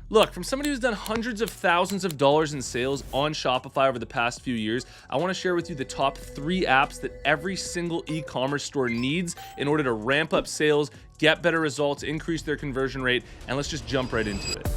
Look, from somebody who's done hundreds of thousands of dollars in sales on Shopify over the past few years, I want to share with you the top 3 apps that every single e-commerce store needs in order to ramp up sales, get better results, increase their conversion rate, and let's just jump right into it.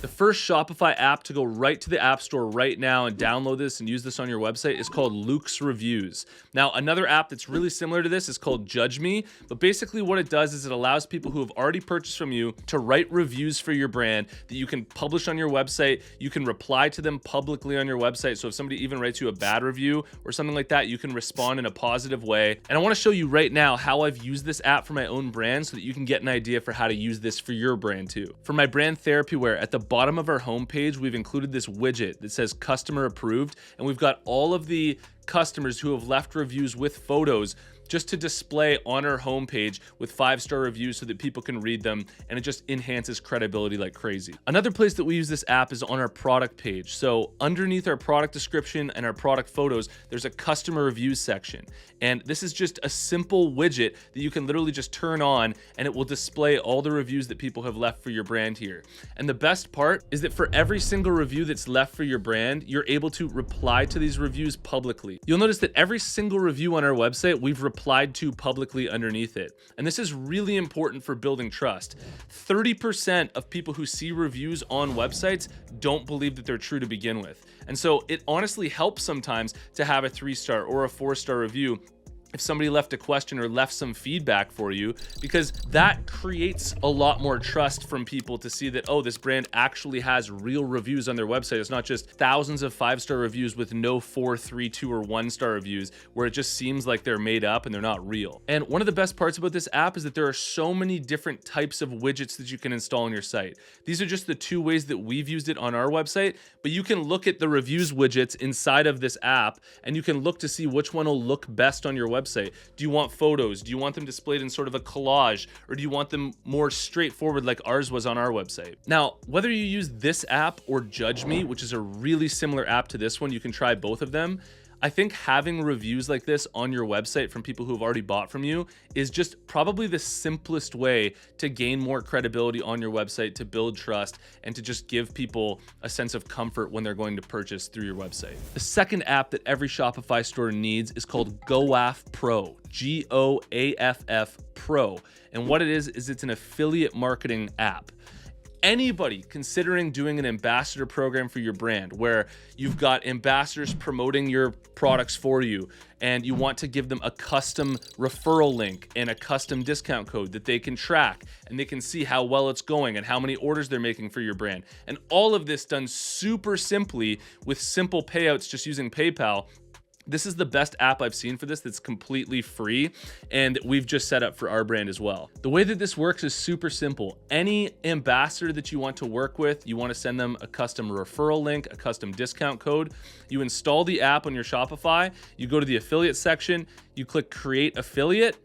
The first Shopify app to go right to the App Store right now and download this and use this on your website is called Loox Reviews. Now, another app that's really similar to this is called Judge Me, but basically what it does is it allows people who have already purchased from you to write reviews for your brand that you can publish on your website. You can reply to them publicly on your website. So if somebody even writes you a bad review or something like that, you can respond in a positive way. And I want to show you right now how I've used this app for my own brand so that you can get an idea for how to use this for your brand too. For my brand therapy wear, at the bottom of our homepage, we've included this widget that says customer approved, and we've got all of the customers who have left reviews with photos just to display on our homepage with 5-star reviews so that people can read them, and it just enhances credibility like crazy. Another place that we use this app is on our product page. So underneath our product description and our product photos, there's a customer reviews section. And this is just a simple widget that you can literally just turn on, and it will display all the reviews that people have left for your brand here. And the best part is that for every single review that's left for your brand, you're able to reply to these reviews publicly. You'll notice that every single review on our website, we've replied to publicly underneath it. And this is really important for building trust. 30% of people who see reviews on websites don't believe that they're true to begin with. And so it honestly helps sometimes to have a 3-star or a 4-star review if somebody left a question or left some feedback for you, because that creates a lot more trust from people to see that, oh, this brand actually has real reviews on their website. It's not just thousands of 5-star reviews with no 4, 3, 2, or 1-star reviews where it just seems like they're made up and they're not real. And one of the best parts about this app is that there are so many different types of widgets that you can install on your site. These are just the 2 ways that we've used it on our website, but you can look at the reviews widgets inside of this app and you can look to see which one will look best on your website. Do you want photos? Do you want them displayed in sort of a collage? Or do you want them more straightforward like ours was on our website? Now, whether you use this app or Judge Me, which is a really similar app to this one, you can try both of them. I think having reviews like this on your website from people who have already bought from you is just probably the simplest way to gain more credibility on your website, to build trust, and to just give people a sense of comfort when they're going to purchase through your website. The second app that every Shopify store needs is called GOAFFPRO, GOAFF Pro. And what it is it's an affiliate marketing app. Anybody considering doing an ambassador program for your brand where you've got ambassadors promoting your products for you and you want to give them a custom referral link and a custom discount code that they can track and they can see how well it's going and how many orders they're making for your brand. And all of this done super simply with simple payouts just using PayPal. This is the best app I've seen for this that's completely free, and we've just set up for our brand as well. The way that this works is super simple. Any ambassador that you want to work with, you want to send them a custom referral link, a custom discount code. You install the app on your Shopify, you go to the affiliate section, you click Create Affiliate,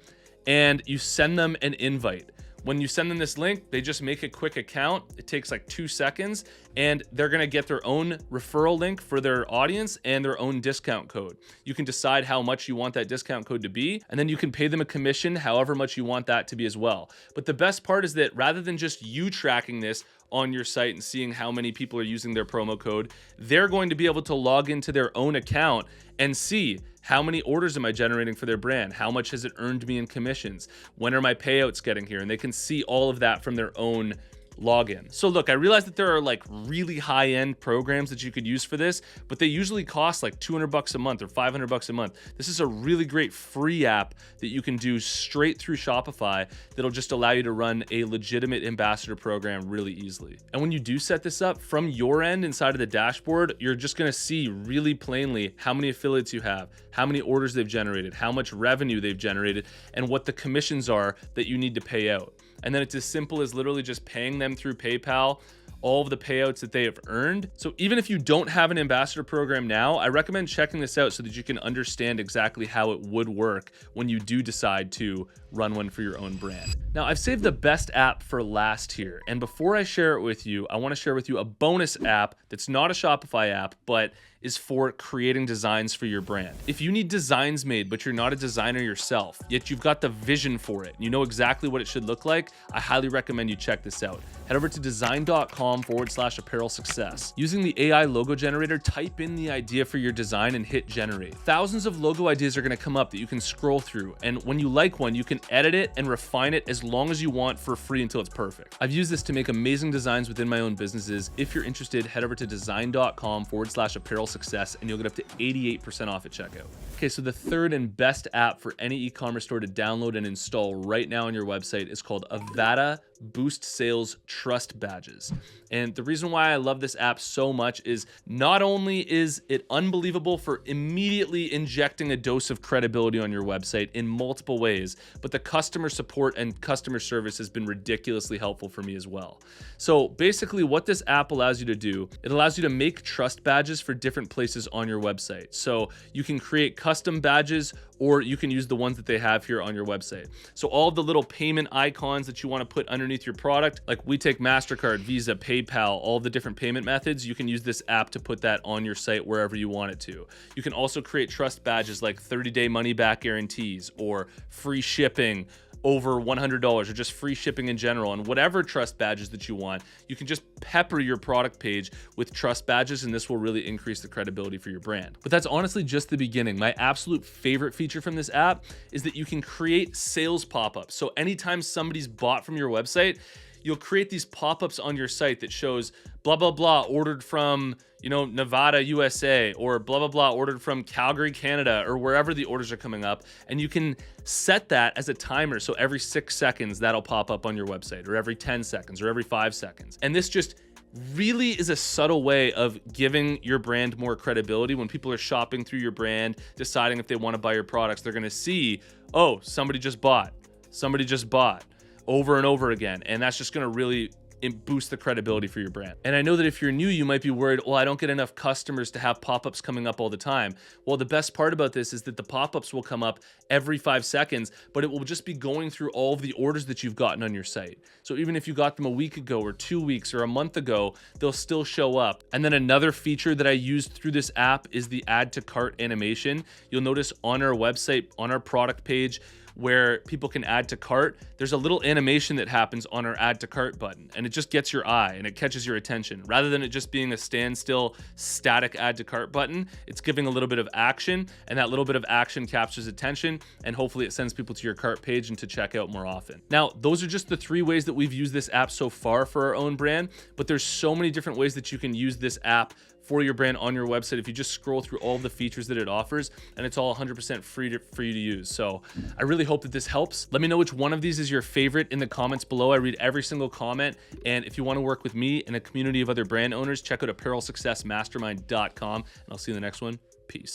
and you send them an invite. When you send them this link, they just make a quick account. It takes like 2 seconds, and they're gonna get their own referral link for their audience and their own discount code. You can decide how much you want that discount code to be, and then you can pay them a commission however much you want that to be as well. But the best part is that rather than just you tracking this on your site and seeing how many people are using their promo code, they're going to be able to log into their own account and see how many orders am I generating for their brand? How much has it earned me in commissions? When are my payouts getting here? And they can see all of that from their own login. So look, I realize that there are like really high-end programs that you could use for this, but they usually cost like $200 a month or $500 a month. This is a really great free app that you can do straight through Shopify that'll just allow you to run a legitimate ambassador program really easily. And when you do set this up from your end inside of the dashboard, you're just gonna see really plainly how many affiliates you have, how many orders they've generated, how much revenue they've generated, and what the commissions are that you need to pay out. And then it's as simple as literally just paying them through PayPal all of the payouts that they have earned. So even if you don't have an ambassador program now, I recommend checking this out so that you can understand exactly how it would work when you do decide to run one for your own brand. Now, I've saved the best app for last here. And before I share it with you, I want to share with you a bonus app that's not a Shopify app, but is for creating designs for your brand. If you need designs made, but you're not a designer yourself, yet you've got the vision for it, you know exactly what it should look like, I highly recommend you check this out. Head over to design.com/apparel success. Using the AI logo generator, type in the idea for your design and hit generate. Thousands of logo ideas are going to come up that you can scroll through, and when you like one, you can edit it and refine it as long as you want for free until it's perfect. I've used this to make amazing designs within my own businesses. If you're interested, head over to design.com/apparel success and you'll get up to 88% off at checkout. Okay, so the third and best app for any e-commerce store to download and install right now on your website is called Avada Boost Sales Trust Badges. And the reason why I love this app so much is not only is it unbelievable for immediately injecting a dose of credibility on your website in multiple ways, but the customer support and customer service has been ridiculously helpful for me as well. So basically what this app allows you to do, it allows you to make trust badges for different places on your website. So you can create custom badges, or you can use the ones that they have here on your website. So all the little payment icons that you want to put underneath your product, like we take MasterCard, Visa, PayPal, all the different payment methods, you can use this app to put that on your site wherever you want it to. You can also create trust badges like 30-day money back guarantees or free shipping over $100 or just free shipping in general, and whatever trust badges that you want, you can just pepper your product page with trust badges, and this will really increase the credibility for your brand. But that's honestly just the beginning. My absolute favorite feature from this app is that you can create sales pop-ups. So anytime somebody's bought from your website, you'll create these pop-ups on your site that shows blah, blah, blah, ordered from, Nevada, USA, or blah, blah, blah, ordered from Calgary, Canada, or wherever the orders are coming up. And you can set that as a timer. So every 6 seconds, that'll pop up on your website, or every 10 seconds, or every 5 seconds. And this just really is a subtle way of giving your brand more credibility. When people are shopping through your brand, deciding if they want to buy your products, they're going to see, oh, somebody just bought over and over again. And that's just going to really boost the credibility for your brand. And I know that if you're new, you might be worried, well, I don't get enough customers to have pop-ups coming up all the time. Well, the best part about this is that the pop-ups will come up every 5 seconds, but it will just be going through all of the orders that you've gotten on your site. So even if you got them a week ago or 2 weeks or a month ago, they'll still show up. And then another feature that I used through this app is the add to cart animation. You'll notice on our website, on our product page, where people can add to cart, there's a little animation that happens on our add to cart button, and it just gets your eye and it catches your attention. Rather than it just being a standstill static add to cart button, it's giving a little bit of action, and that little bit of action captures attention, and hopefully it sends people to your cart page and to check out more often. Now, those are just the 3 ways that we've used this app so far for our own brand, but there's so many different ways that you can use this app for your brand on your website if you just scroll through all the features that it offers, and it's all 100% free for you to use. So I really hope that this helps. Let me know which one of these is your favorite in the comments below. I read every single comment, and if you want to work with me and a community of other brand owners, check out apparelsuccessmastermind.com, and I'll see you in the next one. Peace.